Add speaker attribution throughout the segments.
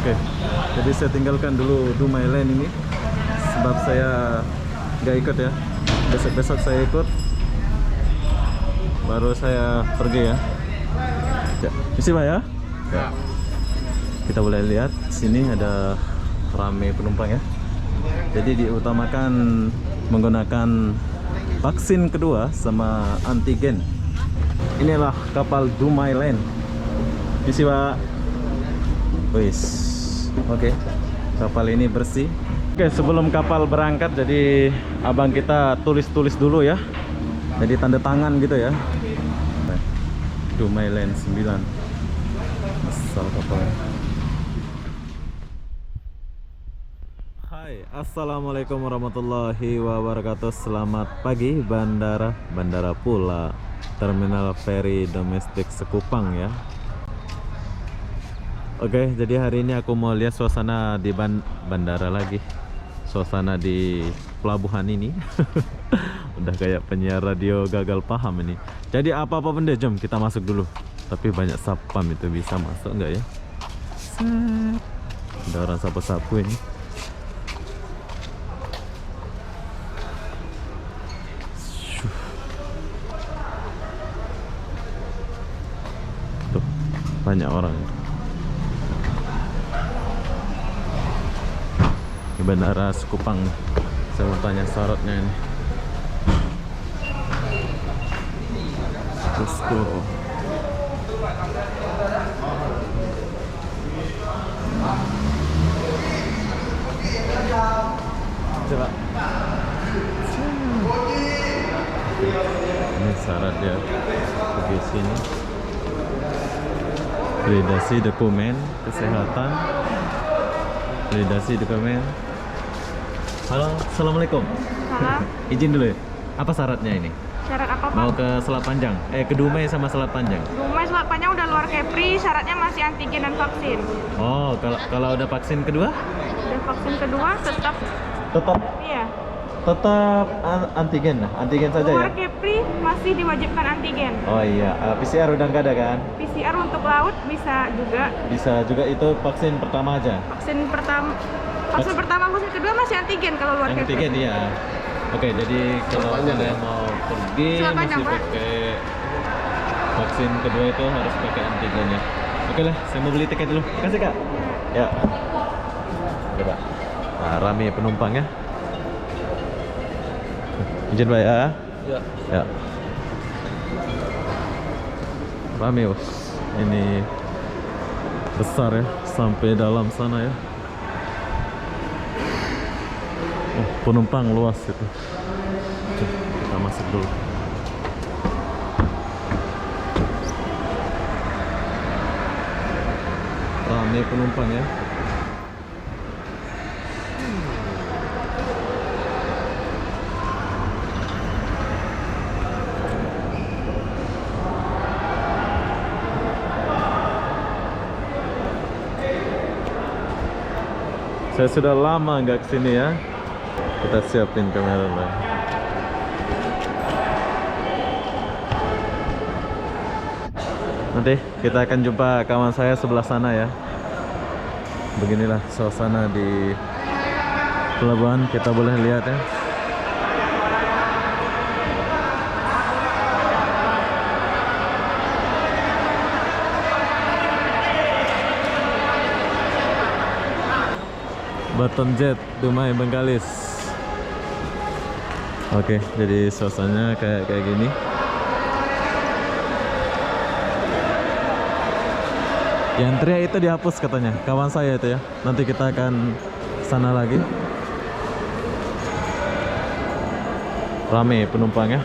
Speaker 1: Oke, jadi saya tinggalkan dulu Dumai Lane ini sebab saya nggak ikut ya. Besok-besok saya ikut, baru saya pergi ya. Misi Pak ya? Ya. Kita boleh lihat sini ada ramai penumpang ya. Jadi diutamakan menggunakan vaksin kedua sama antigen. Inilah kapal Dumai Lane. Misi Pak. Wis. Oke. Kapal ini bersih. Oke, sebelum kapal berangkat jadi abang kita tulis-tulis dulu ya. Jadi tanda tangan gitu ya. Dumai Lane 9. Asal kapalnya. Hai, assalamualaikum warahmatullahi wabarakatuh. Selamat pagi Bandara Pula Terminal Feri Domestik Sekupang ya. Oke, jadi hari ini aku mau lihat suasana di bandara lagi. Suasana di pelabuhan ini. Udah kayak penyiar radio gagal paham ini. Jadi apa-apa benda, jom kita masuk dulu. Tapi banyak sapam, itu bisa masuk nggak ya? Ada orang sapu-sapu ini. Tuh, banyak orang. Ini bandara Sekupang. Saya mau tanya syaratnya ini. Let's go. Coba. Ini syarat ya. Pergi sini. Validasi dokumen kesehatan. Validasi dokumen. Halo, assalamualaikum.
Speaker 2: Salam.
Speaker 1: Izin dulu ya. Apa syaratnya ini?
Speaker 2: Syarat apa Pak?
Speaker 1: Mau ke Selat Panjang, ke Dumai sama Selat Panjang.
Speaker 2: Dumai Selat Panjang udah luar Kepri, syaratnya masih antigen dan vaksin.
Speaker 1: Oh, kalau udah vaksin kedua?
Speaker 2: Dan vaksin kedua tetap iya.
Speaker 1: Tetap antigen, antigen saja ya.
Speaker 2: Luar Kepri masih diwajibkan antigen.
Speaker 1: Oh iya, PCR udah nggak ada kan?
Speaker 2: PCR untuk laut bisa juga.
Speaker 1: Bisa juga, itu vaksin pertama aja.
Speaker 2: Vaksin pertama, vaksin kedua masih antigen kalau luar Kepri.
Speaker 1: Antigen ya. Oke, jadi kalau kalian mau pergi
Speaker 2: Selat
Speaker 1: masih
Speaker 2: Panjang, Pak.
Speaker 1: pakai vaksin kedua itu harus pakai antigen ya. Oke lah, saya mau beli tiket dulu. Kasih Kak. Ya. Coba. Nah, rame penumpang ya. Izin Pak ya.
Speaker 3: Ya.
Speaker 1: Ya. Rame bos. Ini besar ya, sampai dalam sana ya. Oh, penumpang luas itu. Oke, kita masuk dulu. Rame penumpang ya. Saya sudah lama nggak kesini ya. Kita siapin kamera lah. Nanti kita akan jumpa kawan saya sebelah sana ya. Beginilah suasana di pelabuhan, kita boleh lihat ya. Baton Jet Dumai Bengkalis. Oke, jadi suasananya kayak gini. Yang teriak itu dihapus katanya, kawan saya itu ya. Nanti kita akan sana lagi. Rame penumpang ya.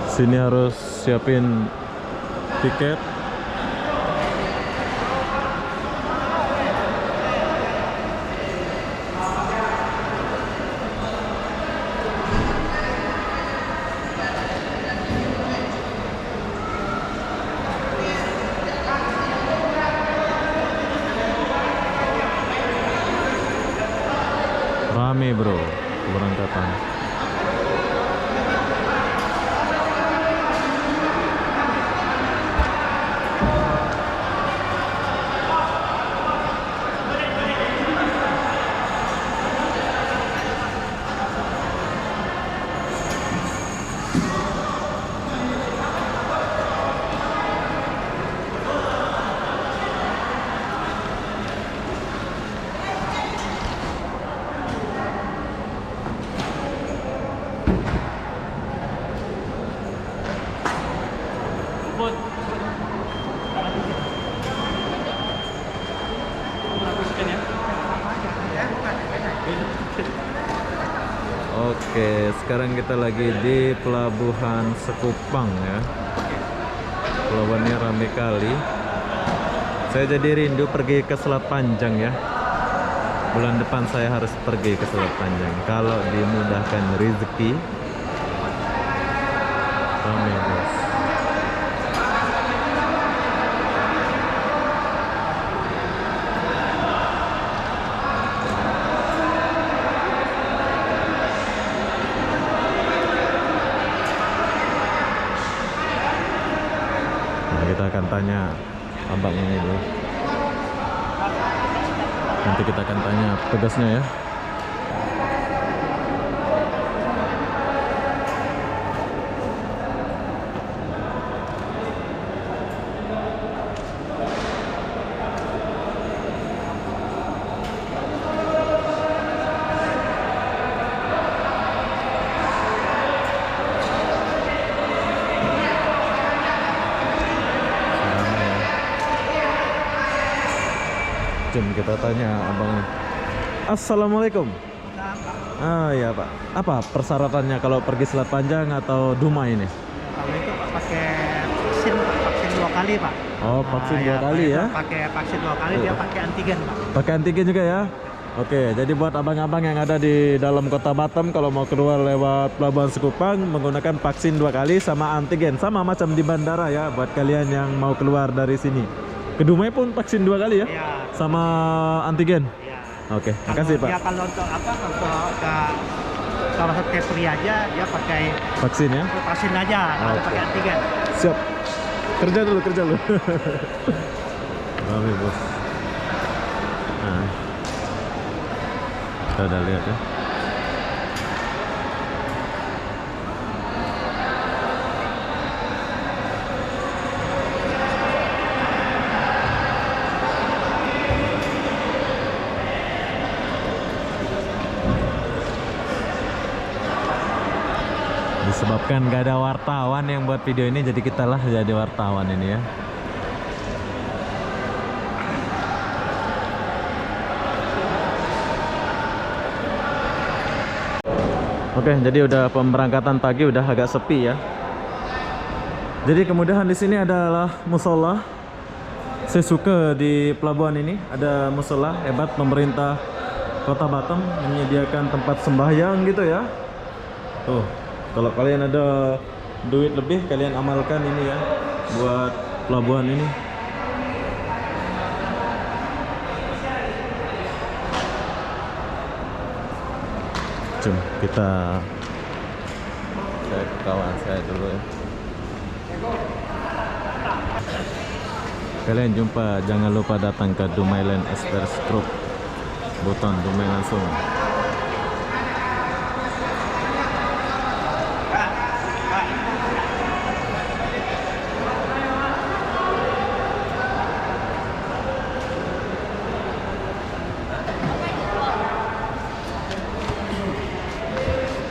Speaker 1: Sini harus siapin tiket. Rame bro, keberangkatan. Oke, sekarang kita lagi di Pelabuhan Sekupang ya. Pelabuhannya rame kali. Saya jadi rindu pergi ke Selat Panjang ya. Bulan depan saya harus pergi ke Selat Panjang kalau dimudahkan rezeki. Rame bos. Nah, kita akan tanya abangnya itu. Nanti kita akan tanya petugasnya ya. Jom kita tanya abangnya. Assalamualaikum. Ah ya Pak. Apa persyaratannya kalau pergi Selat Panjang atau Dumai ini?
Speaker 3: Kalau itu Pak pakai vaksin 2 kali Pak.
Speaker 1: Oh vaksin dua
Speaker 3: Nah,
Speaker 1: kali ya?
Speaker 3: Pakai vaksin 2 kali, dia pakai antigen Pak.
Speaker 1: Pakai antigen juga ya? Oke, jadi buat abang-abang yang ada di dalam kota Batam kalau mau keluar lewat Pelabuhan Sekupang menggunakan vaksin 2 kali sama antigen, sama macam di bandara ya buat kalian yang mau keluar dari sini. Ke Dumai pun vaksin 2 kali ya?
Speaker 3: Iya.
Speaker 1: Sama antigen.
Speaker 3: Iya.
Speaker 1: Oke, makasih Pak.
Speaker 3: Dia kalau untuk apa? Untuk ke kawasan Kepri aja dia pakai
Speaker 1: Vaksin ya?
Speaker 3: vaksin aja, kalau
Speaker 1: Oke.
Speaker 3: pakai antigen.
Speaker 1: Siap. Kerja dulu, kerja dulu. Rame bos. Nah, kita udah lihat ya. Disebabkan gak ada wartawan yang buat video ini, jadi kita lah jadi wartawan ini ya. Oke, jadi udah pemberangkatan pagi udah agak sepi ya. Jadi kemudahan di sini adalah musola. Saya suka di pelabuhan ini ada musola, hebat pemerintah Kota Batam menyediakan tempat sembahyang gitu ya. Tuh, kalau kalian ada duit lebih kalian amalkan ini ya buat pelabuhan ini. Jom kita cek kawan saya dulu ya. Kalian jumpa, jangan lupa datang ke Dumai Land Express Group Buton Dumai langsung.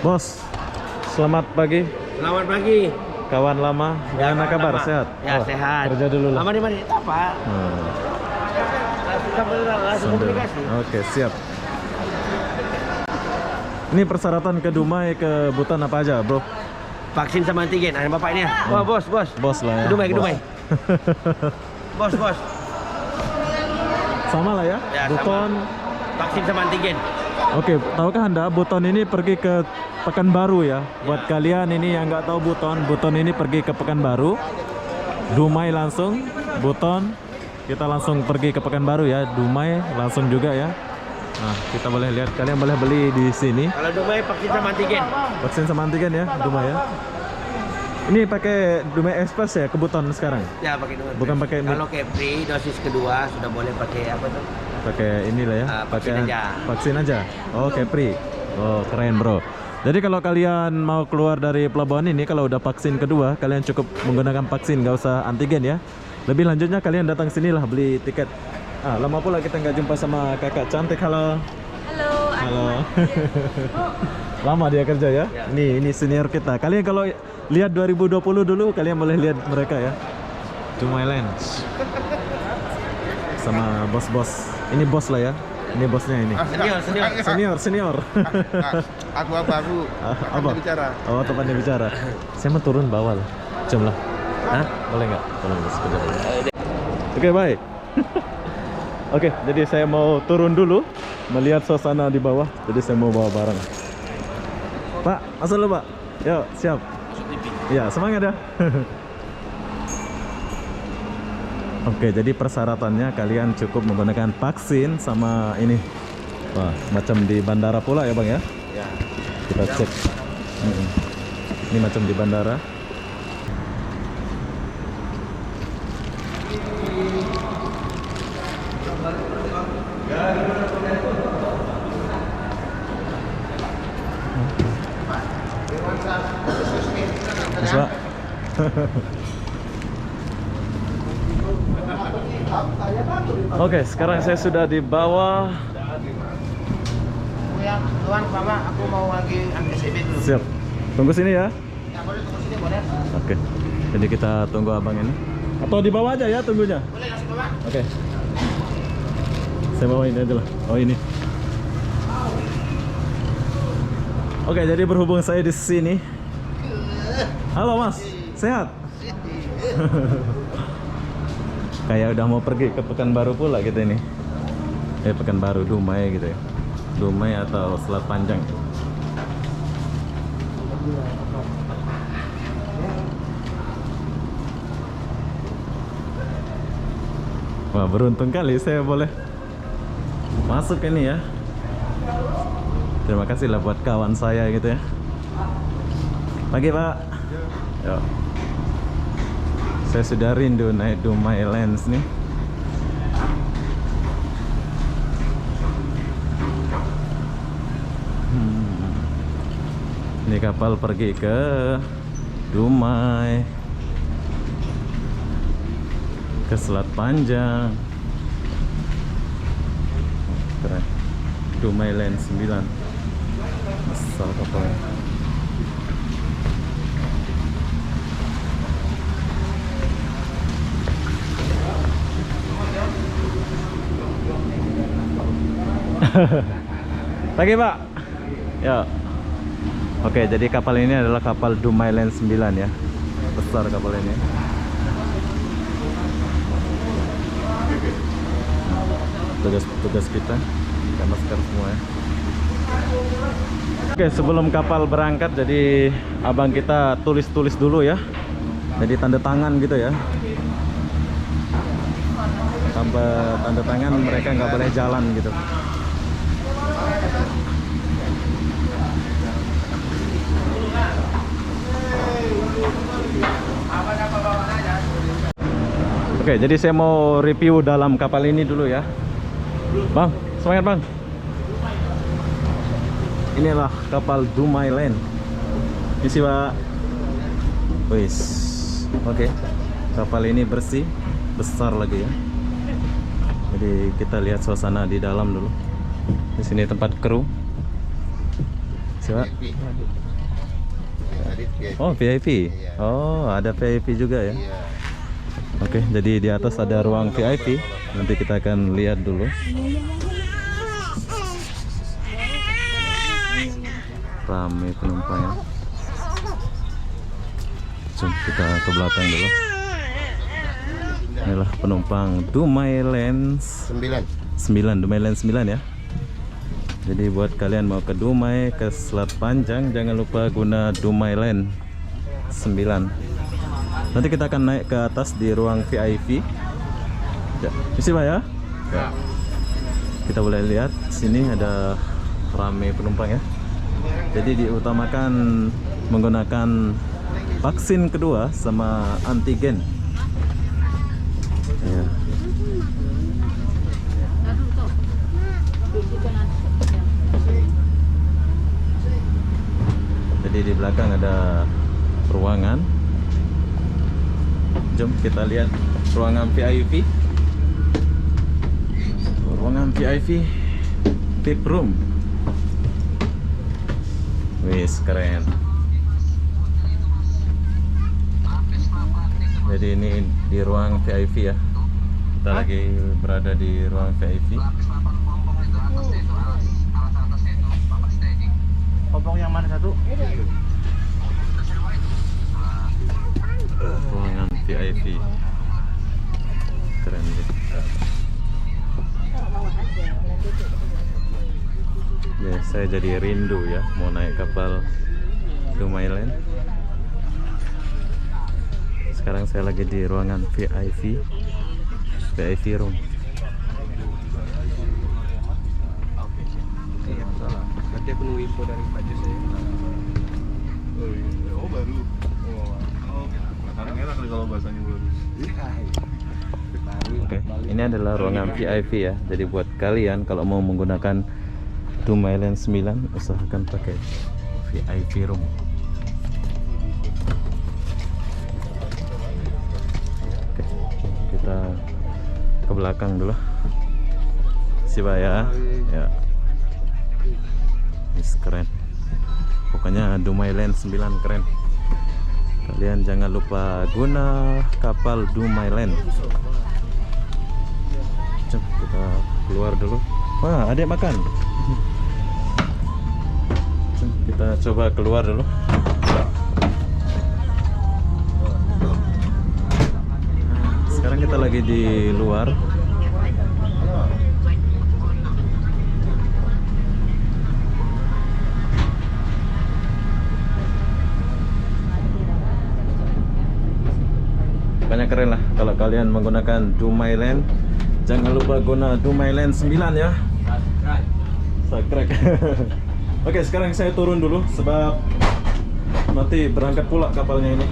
Speaker 1: Bos, selamat pagi.
Speaker 3: Selamat pagi.
Speaker 1: Kawan lama, gimana kabar?
Speaker 3: lama.
Speaker 1: Sehat?
Speaker 3: Ya, sehat.
Speaker 1: Kerja dulu lah.
Speaker 3: Lama di mana? Itu apa? Langsung
Speaker 1: Sambil.
Speaker 3: komunikasi.
Speaker 1: Oke, siap. Ini persyaratan ke Dumai, ke Buton apa aja, bro?
Speaker 3: Vaksin sama antigen. Ada bapak ini ya? Wah, bos.
Speaker 1: Bos lah ya.
Speaker 3: Ke Dumai, ke
Speaker 1: bos.
Speaker 3: Dumai. Bos.
Speaker 1: Sama lah ya,
Speaker 3: Ya, sama.
Speaker 1: Buton.
Speaker 3: Vaksin sama antigen.
Speaker 1: Oke, tahukah Anda Buton ini pergi ke Pekanbaru ya? Buat kalian ini yang nggak tahu Buton ini pergi ke Pekanbaru. Dumai langsung, Buton kita langsung pergi ke Pekanbaru ya. Dumai langsung juga ya. Nah, kita boleh lihat, kalian boleh beli di sini.
Speaker 3: Kalau Dumai vaksin sama antigen.
Speaker 1: Vaksin sama antigen ya, Dumai ya. Ini pakai Dumai Express ya ke Buton sekarang?
Speaker 3: Ya, pakai Dumai.
Speaker 1: Bukan pakai
Speaker 3: Kalau Kepri dosis kedua sudah boleh pakai apa tuh?
Speaker 1: pakai inilah ya,
Speaker 3: Vaksin aja.
Speaker 1: vaksin aja. Oh, Kepri. Oh, keren bro. Jadi kalau kalian mau keluar dari pelabuhan ini, kalau udah vaksin kedua, kalian cukup menggunakan vaksin, nggak usah antigen ya. Lebih lanjutnya kalian datang sinilah beli tiket. Lama pula kita nggak jumpa sama kakak cantik. Halo.
Speaker 2: Halo.
Speaker 1: Halo. Lama dia kerja ya. Ini senior kita. Kalian kalau lihat 2020 dulu, kalian boleh lihat mereka ya. Dumai Land. Sama bos-bos. Ini bos lah ya. Ini bosnya ini. Senior.
Speaker 4: Aku baru.
Speaker 1: Apa?
Speaker 4: Bicara.
Speaker 1: Oh, tempatnya bicara. Saya mau turun bawah lah. Jom lah. Hah? Boleh nggak? Boleh, sekejap. Oke, baik. Oke, jadi saya mau turun dulu melihat suasana di bawah. Jadi saya mau bawa barang. Pak, masuk dulu, Pak. Yuk, siap. Iya, semangat ya. Oke, jadi persyaratannya kalian cukup menggunakan vaksin sama ini. Wah, macam di bandara pula ya, Bang ya?
Speaker 4: Ya.
Speaker 1: Kita cek. Ini macam di bandara. Mas, Pak. Oke, sekarang saya sudah di bawah.
Speaker 3: Ya, tuan, Mama, aku mau lagi ACB dulu.
Speaker 1: Siap. Tunggu sini ya.
Speaker 3: Ya, boleh tunggu sini, boleh.
Speaker 1: Oke. Jadi kita tunggu abang ini. Atau di bawah aja ya tunggunya.
Speaker 3: Boleh langsung bawa.
Speaker 1: Oke. Saya bawa ini aja lah. Oh, ini. Oke, jadi berhubung saya di sini. Halo, Mas. Sehat? Kayak udah mau pergi ke Pekanbaru pula gitu ini. Pekanbaru, Dumai gitu ya. Dumai atau Selat Panjang. Wah, beruntung kali saya boleh masuk ini ya. Terima kasih lah buat kawan saya gitu ya. Pagi, Pak. Yo. Saya sudah rindu naik Dumai Lens nih. Ini kapal pergi ke Dumai, ke Selat Panjang. Keren. Dumai Lens 9. Besar kapalnya. Pagi, Pak. Ya. Oke, jadi kapal ini adalah kapal Dumai Lens 9 ya. Besar kapal ini. Tugas kita pakai masker semua ya. Oke, sebelum kapal berangkat jadi abang kita tulis dulu ya. Jadi tanda tangan gitu ya. Tanpa tanda tangan mereka nggak boleh jalan gitu. Oke, jadi saya mau review dalam kapal ini dulu ya. Bang, semangat Bang. Inilah kapal Dumai Lens. Isi, Pak. Wis. Oke. Kapal ini bersih, besar lagi ya. Jadi kita lihat suasana di dalam dulu. Di sini tempat kru. Siapa? Oh, VIP. Oh, ada VIP juga ya. Oke, jadi di atas ada ruang VIP. Nanti kita akan lihat dulu. Ramai penumpangnya. Jom kita ke belakang dulu. Inilah penumpang Dumai Lens 9, Dumai Lens 9 ya. Jadi buat kalian mau ke Dumai, ke Selat Panjang, jangan lupa guna Dumai Lens 9. Nanti kita akan naik ke atas di ruang VIP. Ya, isi Pak ya? Ya. Kita boleh lihat sini ada ramai penumpang ya. Jadi diutamakan menggunakan vaksin kedua sama antigen. Ya. Jadi di belakang ada ruangan. Jom kita lihat ruangan VIP. Ruangan VIP, VIP room. Wis, keren. Jadi ini di ruang VIP ya. Kita lagi berada di ruang VIP.
Speaker 3: Obong yang mana satu?
Speaker 1: Ruangan VIP. Keren deh. Ya, saya jadi rindu ya mau naik kapal Dumailand. Sekarang saya lagi di ruangan VIP room.
Speaker 4: Iya, masalah. Nanti aku nunggu info dari Pak Jus saya.
Speaker 5: Oh baru. Oh, sekarang enak nih kalau bahasanya baru.
Speaker 1: Oke, ini adalah ruangan VIP ya. Jadi buat kalian kalau mau menggunakan Dumailand 9 usahakan pakai VIP room. Oke, kita ke belakang dulu. Siapa ya? Ya. Ini keren. Pokoknya Dumailand 9 keren. Kalian jangan lupa guna kapal Dumailand. Cep, kita keluar dulu. Wah, adik makan. Cep, kita coba keluar dulu. Sekarang kita lagi di luar. Banyak keren lah kalau kalian menggunakan Dumailand. Jangan lupa guna Dumailand 9 ya. Subscribe. Oke, sekarang saya turun dulu sebab nanti berangkat pula kapalnya ini.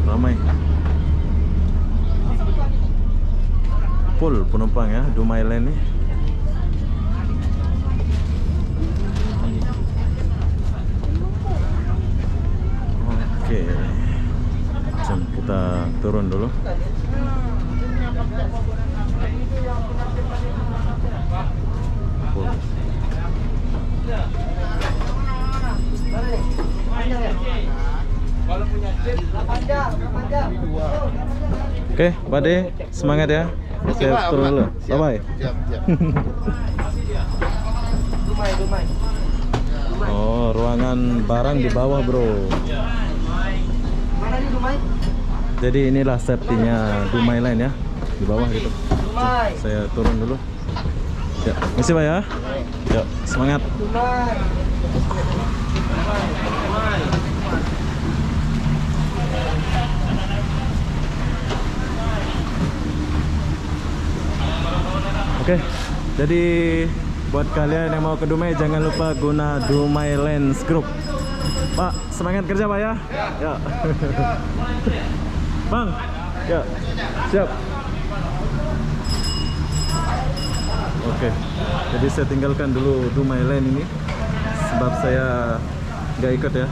Speaker 1: Ramai. Full penumpang ya Dumailand nih. Oke. Jom kita turun dulu. Full. Oke, Pak De, semangat ya.
Speaker 4: Oke,
Speaker 1: Saya
Speaker 4: Pak,
Speaker 1: turun dulu.
Speaker 4: siap.
Speaker 1: Bye bye.
Speaker 4: Siap, siap.
Speaker 1: Oh, ruangan barang di bawah, bro.
Speaker 3: Mana nih Dumai?
Speaker 1: Jadi inilah safety-nya Dumailand ya, di bawah gitu. Saya turun dulu. Ya, misi Pak ya. Yuk, semangat. Oke, jadi buat kalian yang mau ke Dumai jangan lupa guna Dumailand Group. Pak, semangat kerja Pak ya. Ya. Bang, ya, siap. Oke, jadi saya tinggalkan dulu Dumailand ini sebab saya nggak ikut ya.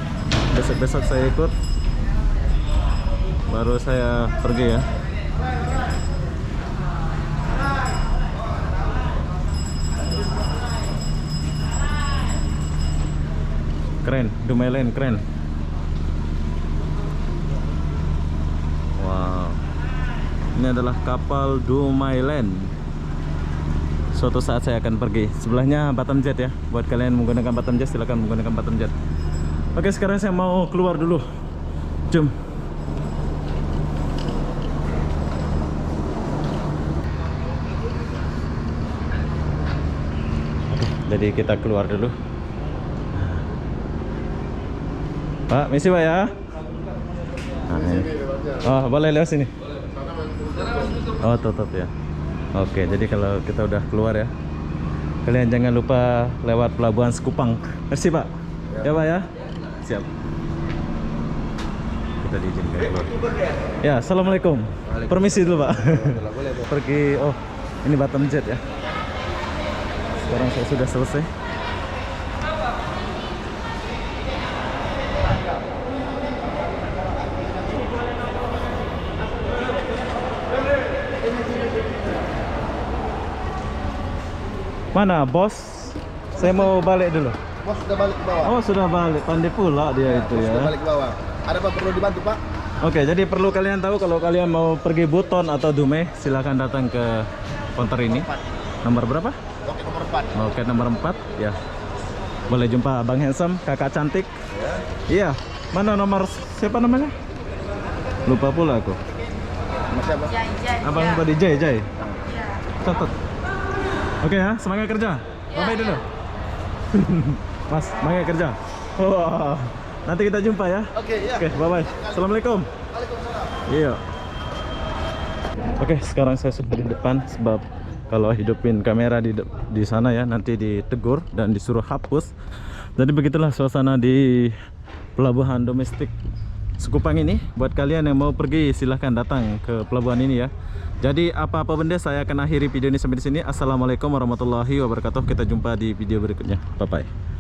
Speaker 1: Besok-besok saya ikut, baru saya pergi ya. Keren, Dumailand keren. Wow, ini adalah kapal Dumailand. Suatu saat saya akan pergi. Sebelahnya Batam Jet ya. Buat kalian menggunakan Batam Jet silakan menggunakan Batam Jet. Oke, sekarang saya mau keluar dulu. Jom. Oke, jadi kita keluar dulu. Pak, misi Pak ya. Nah, ini. Oh, boleh lewat sini. Oh, tutup ya. Oke, jadi kalau kita udah keluar ya, kalian jangan lupa lewat pelabuhan Sekupang. Merci Pak. Ya Pak ya. Siap. Kita diizinkan keluar. Ya, assalamualaikum. Permisi dulu Pak. Pergi. Oh, ini Batam Jet ya. Sekarang saya sudah selesai. Mana bos? Saya mau balik dulu.
Speaker 4: Bos sudah balik ke bawah.
Speaker 1: Oh, sudah balik. Pandai pula dia itu
Speaker 4: Bos
Speaker 1: ya.
Speaker 4: sudah balik ke bawah. Ada apa perlu dibantu, Pak?
Speaker 1: Oke, jadi perlu kalian tahu kalau kalian mau pergi Buton atau Dumai, silakan datang ke konter ini. Nomor berapa?
Speaker 4: Oke, nomor 4.
Speaker 1: Oke, nomor 4 ya. Boleh jumpa Abang Handsome, kakak cantik. Iya. Mana nomor siapa namanya? Lupa pula aku.
Speaker 4: Nomor siapa?
Speaker 1: Abang tadi Jai. Catat. Oke ya, semangat kerja. Bye dulu. Mas, semangat kerja. Wah. Nanti kita jumpa ya.
Speaker 4: Oke, ya.
Speaker 1: Oke, bye. Assalamualaikum. Iya. Oke, sekarang saya sudah di depan sebab kalau hidupin kamera di sana ya nanti ditegur dan disuruh hapus. Jadi begitulah suasana di pelabuhan domestik Sukupang ini. Buat kalian yang mau pergi silahkan datang ke pelabuhan ini ya. Jadi apa-apa benda saya akan akhiri video ini sampai di sini. Assalamualaikum warahmatullahi wabarakatuh. Kita jumpa di video berikutnya. Bye bye.